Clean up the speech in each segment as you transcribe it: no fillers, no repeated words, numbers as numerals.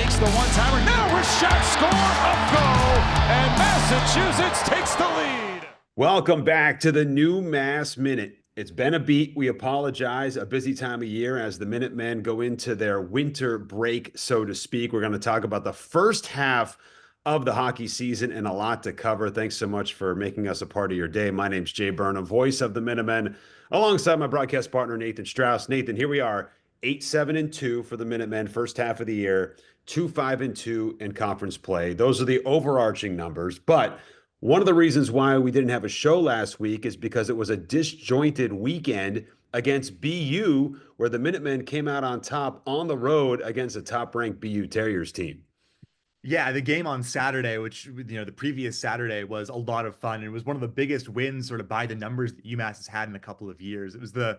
makes the one-timer. Now a shot, score, up go, and Massachusetts takes the lead. Welcome back to the NewMass Minute. It's been a beat. We apologize. A busy time of year as the Minutemen go into their winter break, so to speak. We're going to talk about the first half of the hockey season and a lot to cover. Thanks so much for making us a part of your day. My name's Jay Burnham, voice of the Minutemen, alongside my broadcast partner, Nathan Strauss. Nathan, here we are, 8-7-2 for the Minutemen, first half of the year, 2-5-2 in conference play. Those are the overarching numbers, but one of the reasons why we didn't have a show last week is because it was a disjointed weekend against BU, where the Minutemen came out on top on the road against a top-ranked BU Terriers team. Yeah, the game on Saturday, which, the previous Saturday was a lot of fun. It was one of the biggest wins sort of by the numbers that UMass has had in a couple of years. It was the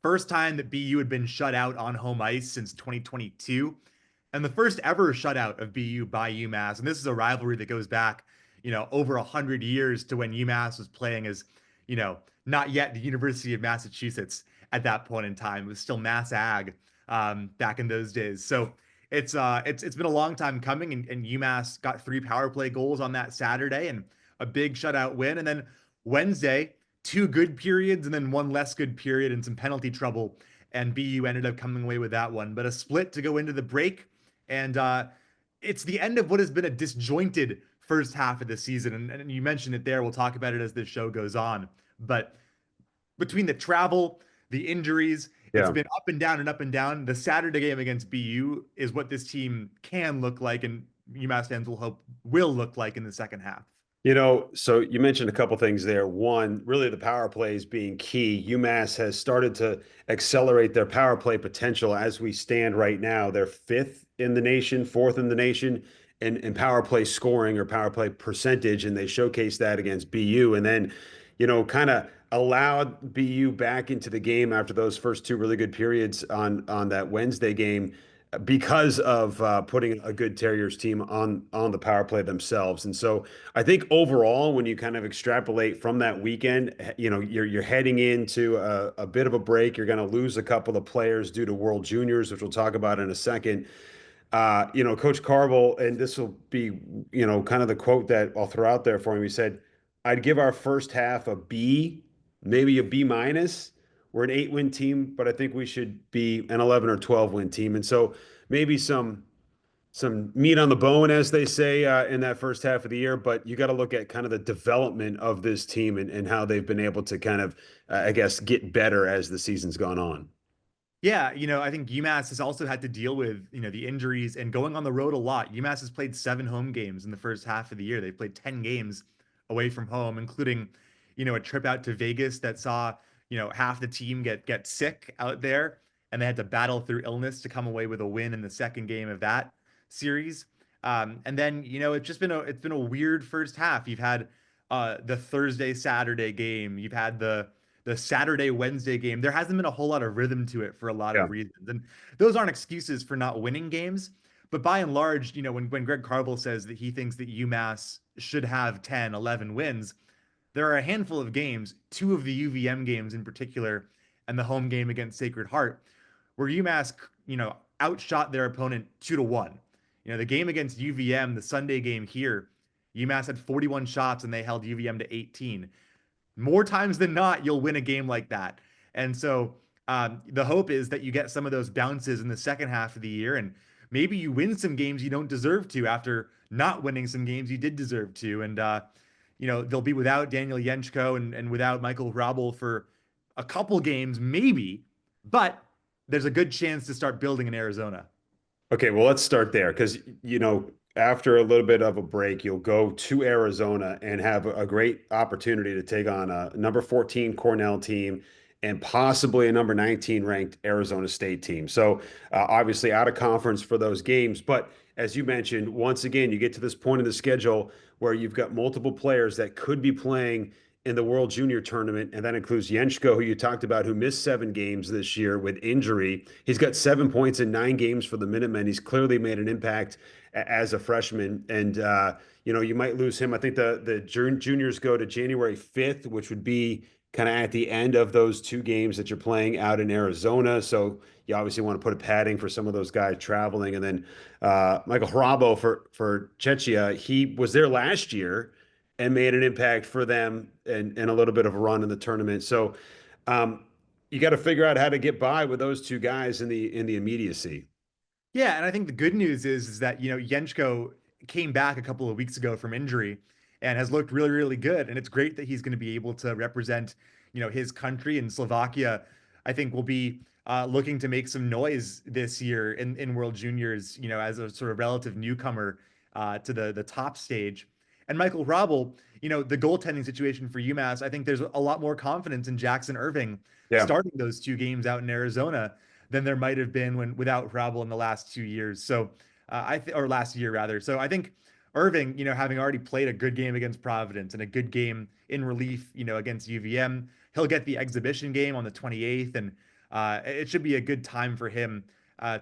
first time that BU had been shut out on home ice since 2022, and the first ever shutout of BU by UMass. And this is a rivalry that goes back, over 100 years to when UMass was playing as, not yet the University of Massachusetts at that point in time. It was still Mass Ag back in those days. So it's been a long time coming, and UMass got 3 power play goals on that Saturday and a big shutout win. And then Wednesday, 2 good periods and then 1 less good period and some penalty trouble. And BU ended up coming away with that one, but a split to go into the break. And it's the end of what has been a disjointed first half of the season. And you mentioned it there. We'll talk about it as this show goes on. But between the travel, the injuries, it's been up and down and up and down. The Saturday game against BU is what this team can look like, and UMass fans will look like in the second half. So you mentioned a couple things there. One, really the power plays being key. UMass has started to accelerate their power play potential as we stand right now. They're 5th in the nation, 4th in the nation in power play scoring or power play percentage, and they showcased that against BU. And then, kind of allowed BU back into the game after those first 2 really good periods on that Wednesday game because of putting a good Terriers team on the power play themselves. And so I think overall, when you kind of extrapolate from that weekend, you're heading into a bit of a break. You're going to lose a couple of players due to World Juniors, which we'll talk about in a second. Coach Carvel, and this will be, kind of the quote that I'll throw out there for him. He said, "I'd give our first half a B, maybe a B minus. We're an 8-win team, but I think we should be an 11 or 12-win team." And so maybe some meat on the bone, as they say, in that first half of the year. But you got to look at kind of the development of this team and how they've been able to kind of, I guess, get better as the season's gone on. Yeah, I think UMass has also had to deal with, the injuries and going on the road a lot. UMass has played 7 home games in the first half of the year. They've played 10 games away from home, including, a trip out to Vegas that saw, half the team get sick out there, and they had to battle through illness to come away with a win in the second game of that series. And then, it's been a weird first half. You've had the Thursday, Saturday game. You've had the Saturday, Wednesday game. There hasn't been a whole lot of rhythm to it for a lot of reasons. And those aren't excuses for not winning games. But by and large, when Greg Carvel says that he thinks that UMass should have 10, 11 wins, there are a handful of games, 2 of the UVM games in particular, and the home game against Sacred Heart, where UMass, outshot their opponent 2-1. The game against UVM, the Sunday game here, UMass had 41 shots and they held UVM to 18. More times than not, you'll win a game like that. And so the hope is that you get some of those bounces in the second half of the year, and maybe you win some games you don't deserve to after not winning some games you did deserve to. And, they'll be without Daniel Yenchko and without Michael Hrabal for a couple games, maybe, but there's a good chance to start building in Arizona. Okay, well, let's start there because, after a little bit of a break, you'll go to Arizona and have a great opportunity to take on a number 14 Cornell team and possibly a number 19 ranked Arizona State team. So obviously out of conference for those games. But as you mentioned, once again, you get to this point in the schedule where you've got multiple players that could be playing in the World Junior Tournament, and that includes Yenchko, who you talked about, who missed 7 games this year with injury. He's got 7 points in 9 games for the Minutemen. He's clearly made an impact as a freshman, and you might lose him. I think the juniors go to January 5th, which would be kind of at the end of those 2 games that you're playing out in Arizona. So You obviously want to put a padding for some of those guys traveling. And then Michael Hrabo for Czechia, he was there last year and made an impact for them and a little bit of a run in the tournament. So um, you got to figure out how to get by with those two guys in the immediacy. Yeah, and I think the good news is that Yenchko came back a couple of weeks ago from injury and has looked really, really good. And it's great that he's going to be able to represent his country, and Slovakia. I think will be looking to make some noise this year in World Juniors. As a sort of relative newcomer to the top stage. And Michael Hrabal, the goaltending situation for UMass, I think there's a lot more confidence in Jackson Irving Yeah. starting those two games out in Arizona than there might have been when without Hrabal in the last 2 years. So or last year rather. So I think Irving, having already played a good game against Providence and a good game in relief, against UVM, he'll get the exhibition game on the 28th, and it should be a good time for him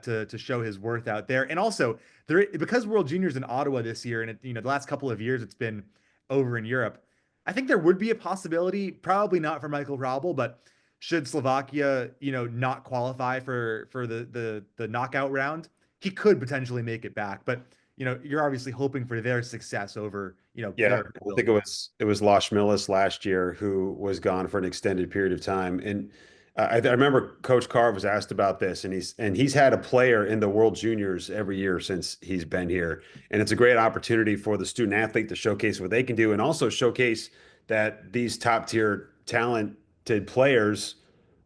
to show his worth out there. And also, because World Juniors in Ottawa this year, and the last couple of years it's been over in Europe, I think there would be a possibility, probably not for Michael Hrabal, but should Slovakia, not qualify for the knockout round, he could potentially make it back. But you're obviously hoping for their success over, Yeah, their I think it was Losh Millis last year who was gone for an extended period of time, and I remember Coach Carr was asked about this, and he's had a player in the World Juniors every year since he's been here, and it's a great opportunity for the student athlete to showcase what they can do, and also showcase that these top tier talented players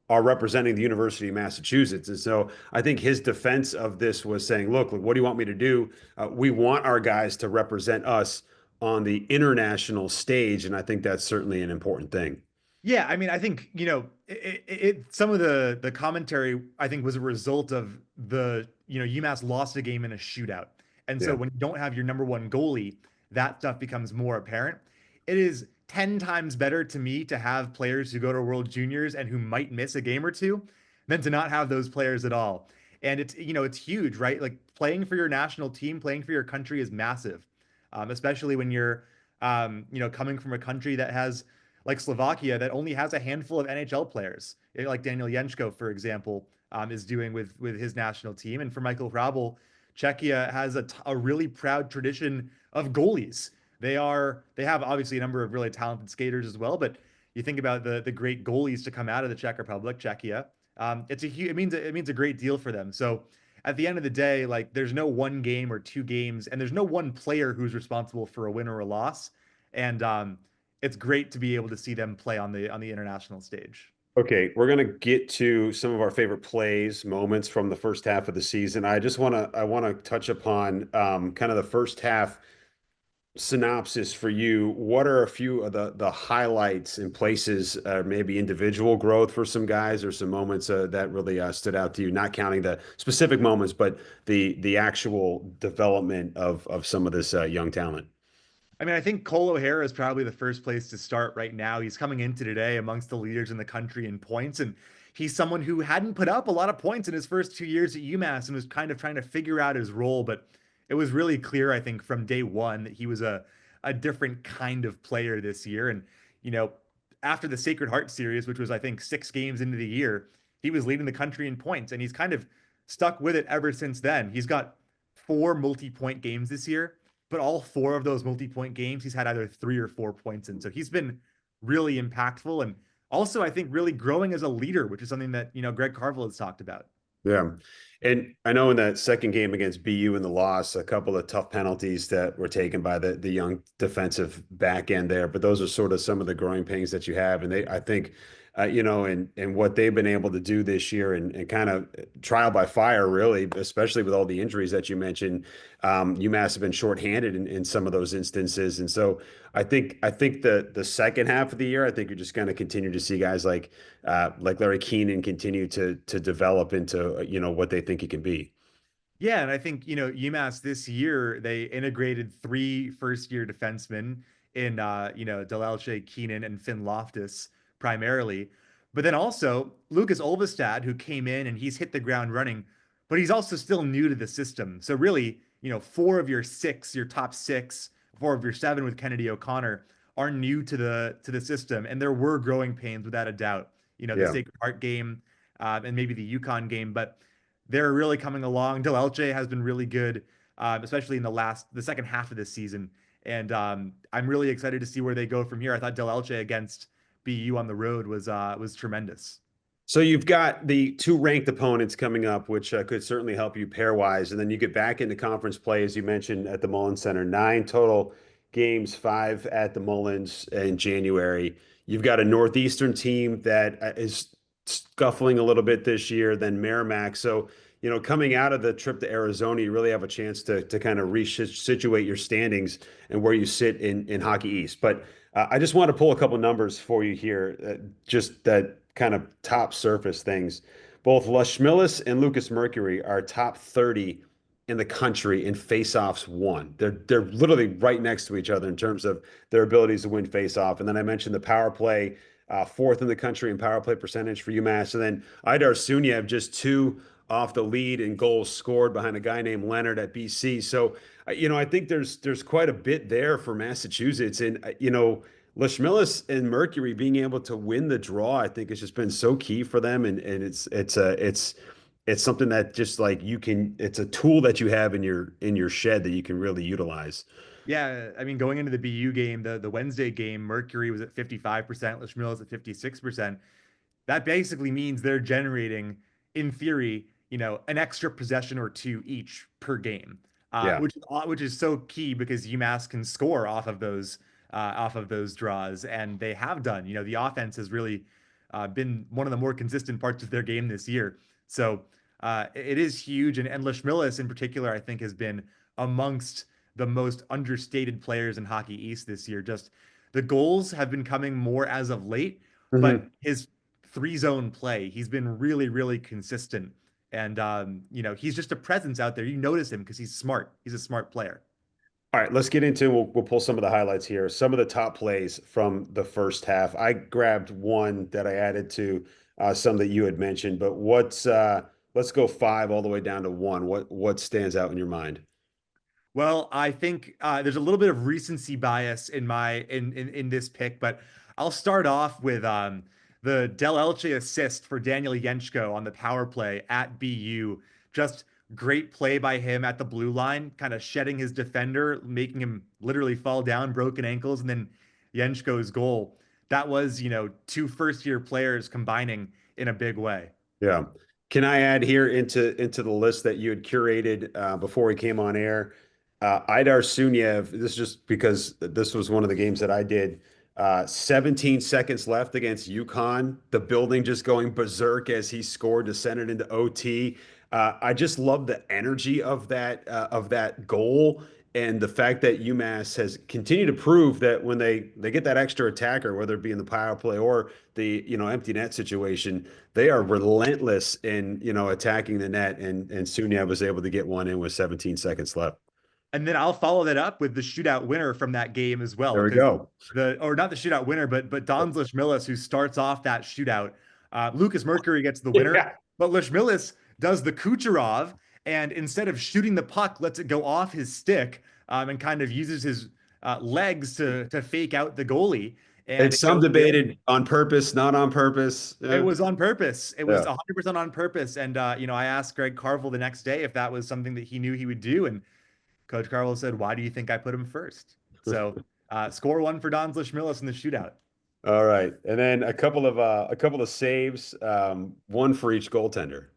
are representing the University of Massachusetts. And so I think his defense of this was saying, look, what do you want me to do? We want our guys to represent us on the international stage. And I think that's certainly an important thing. Yeah, I mean, I think some of the commentary I think was a result of the UMass lost a game in a shootout, and so Yeah. when you don't have your number one goalie, that stuff becomes more apparent. It is 10 times better to me to have players who go to World Juniors and who might miss a game or two than to not have those players at all. And it's huge, right? Like playing for your national team, playing for your country is massive, especially when you're coming from a country that has like Slovakia that only has a handful of NHL players, like Daniel Yenchko, for example, is doing with his national team. And for Michael Hrabal, Czechia has a really proud tradition of goalies. They have obviously a number of really talented skaters as well, but you think about the great goalies to come out of the Czech Republic, Czechia. It means a great deal for them. So at the end of the day, like there's no one game or two games, and there's no one player who's responsible for a win or a loss. And it's great to be able to see them play on the international stage. Okay, we're gonna get to some of our favorite plays, moments from the first half of the season. I want to touch upon kind of the first half synopsis for you. What are a few of the highlights and places, maybe individual growth for some guys, or some moments that really stood out to you? Not counting the specific moments, but the actual development of some of this young talent. I mean, I think Cole O'Hara is probably the first place to start right now. He's coming into today amongst the leaders in the country in points, and he's someone who hadn't put up a lot of points in his first 2 years at UMass and was kind of trying to figure out his role. But it was really clear, I think, from day one that he was a different kind of player this year. And you know, after the Sacred Heart series, which was I think 6 games into the year, he was leading the country in points, and he's kind of stuck with it ever since then. He's got 4 multi-point games this year, but all 4 of those multi-point games, he's had either 3 or 4 points in. So he's been really impactful, and also I think really growing as a leader, which is something that Greg Carville has talked about. Yeah. And I know in that second game against BU in the loss, a couple of tough penalties that were taken by the young defensive back end there, but those are sort of some of the growing pains that you have. And I think, and what they've been able to do this year, and kind of trial by fire, really, especially with all the injuries that you mentioned. UMass have been shorthanded in some of those instances. And so I think the second half of the year, I think you're just going to continue to see guys like Larry Keenan continue to develop into what they think he can be. Yeah, and I think UMass this year they integrated 3 first-year defensemen in Delelche, Keenan, and Finn Loftus primarily, but then also Lucas Olvestad, who came in and he's hit the ground running, but he's also still new to the system. So really, 4 of your 6, your top 6, 4 of your 7 with Kennedy O'Connor are new to the system, and there were growing pains without a doubt. The Yeah. Sacred Heart game and maybe the Yukon game, but they're really coming along. Del Elche has been really good, especially in the second half of this season. And I'm really excited to see where they go from here. I thought Del Elche against BU on the road was tremendous. So you've got the two ranked opponents coming up, which could certainly help you pairwise, and then you get back into conference play, as you mentioned, at the Mullins Center. 9 total games, 5 at the Mullins in January. You've got a Northeastern team that is scuffling a little bit this year, then Merrimack. So, coming out of the trip to Arizona, you really have a chance to kind of resituate your standings and where you sit in Hockey East. But I just want to pull a couple numbers for you here, just that kind of top surface things. Both Les Schmillis and Lucas Mercury are top 30 in the country in faceoffs won. They're literally right next to each other in terms of their abilities to win faceoff. And then I mentioned the power play, fourth in the country in power play percentage for UMass. And then Idar Suniev just 2 off the lead in goals scored behind a guy named Leonard at BC. So, I think there's quite a bit there for Massachusetts. And, Leishmillis and Mercury being able to win the draw, I think, has just been so key for them, and it's something that just like it's a tool that you have in your shed that you can really utilize. Yeah, I mean, going into the BU game, the Wednesday game, Mercury was at 55%, Lishmills at 56%. That basically means they're generating, in theory, an extra possession or two each per game, Yeah. which is so key because UMass can score off of those draws, and they have done. The offense has really been one of the more consistent parts of their game this year. So it is huge, and Lishmillis in particular, I think, has been amongst the most understated players in Hockey East this year. Just the goals have been coming more as of late, but Mhm. his three zone play, he's been really, really consistent. And he's just a presence out there. You notice him because he's smart. He's a smart player. All right, let's get into we'll pull some of the highlights here. Some of the top plays from the first half. I grabbed one that I added to some that you had mentioned, but let's go 5 all the way down to 1. What stands out in your mind? Well, I think there's a little bit of recency bias in this pick, but I'll start off with the Del Elche assist for Daniel Yenchko on the power play at BU. Just great play by him at the blue line, kind of shedding his defender, making him literally fall down, broken ankles, and then Yenchko's goal. That was, two first-year players combining in a big way. Yeah. Can I add here into the list that you had curated before we came on air? Idar Suniev, this is just because this was one of the games that I did. 17 seconds left against UConn. The building just going berserk as he scored to send it into OT. I just love the energy of that goal and the fact that UMass has continued to prove that when they get that extra attacker, whether it be in the power play or the empty net situation, they are relentless in attacking the net. And Suniev was able to get one in with 17 seconds left. And then I'll follow that up with the shootout winner from that game as well, There we because go. or not the shootout winner, but Don Lishmillis, who starts off that shootout. Lucas Mercury gets the winner, Yeah. but Lishmillis does the Kucherov, and instead of shooting the puck, lets it go off his stick, and kind of uses his legs to fake out the goalie. And It's some debated on purpose, not on purpose. it Yeah. was on purpose. It was Yeah. 100% on purpose. And I asked Greg Carvel the next day if that was something that he knew he would do, and Coach Carvel said, "Why do you think I put him first?" So score one for Don Lishmillis in the shootout. All right. And then a couple of saves, one for each goaltender.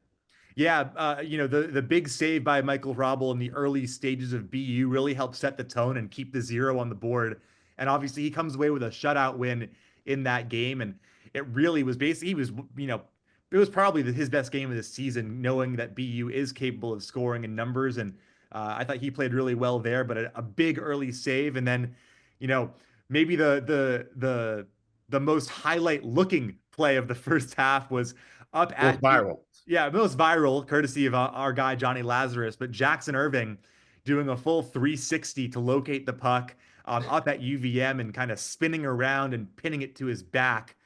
Yeah, the big save by Michael Robel in the early stages of BU really helped set the tone and keep the 0 on the board. And obviously, he comes away with a shutout win in that game, and it really was basically it was probably his best game of the season, knowing that BU is capable of scoring in numbers. And I thought he played really well there, but a big early save, and then you know maybe the most highlight looking play of the first half was up Most at viral. yeah, most viral, courtesy of our guy Johnny Lazarus, but Jackson Irving doing a full 360 to locate the puck up at UVM and kind of spinning around and pinning it to his back,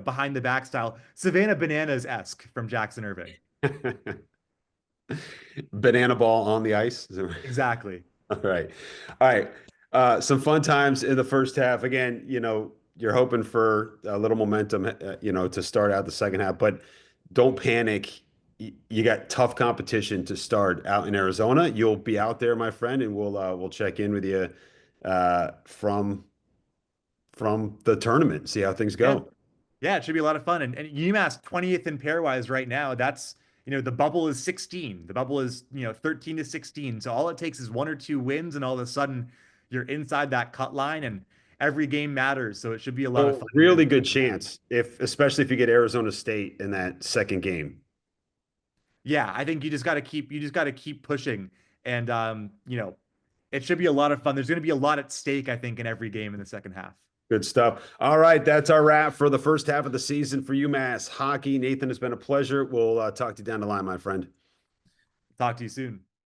behind the back style, Savannah Bananas esque from Jackson Irving. Banana ball on the ice. Exactly. All right. All right. Some fun times in the first half. Again, you're hoping for a little momentum, to start out the second half, but don't panic you got tough competition to start out in Arizona. You'll be out there, my friend, and we'll check in with you from the tournament, see how things Yeah. go. Yeah, it should be a lot of fun. And UMass 20th in pairwise right now. That's, the bubble is 16. The bubble is, 13 to 16. So all it takes is one or two wins, and all of a sudden you're inside that cut line, and every game matters. So it should be a lot of So fun here in really the good second half. chance especially if you get Arizona State in that second game. Yeah, I think you just got to keep pushing. And it should be a lot of fun. There's going to be a lot at stake, I think, in every game in the second half. Good stuff. All right, that's our wrap for the first half of the season for UMass hockey. Nathan, it's been a pleasure. We'll talk to you down the line, my friend. Talk to you soon.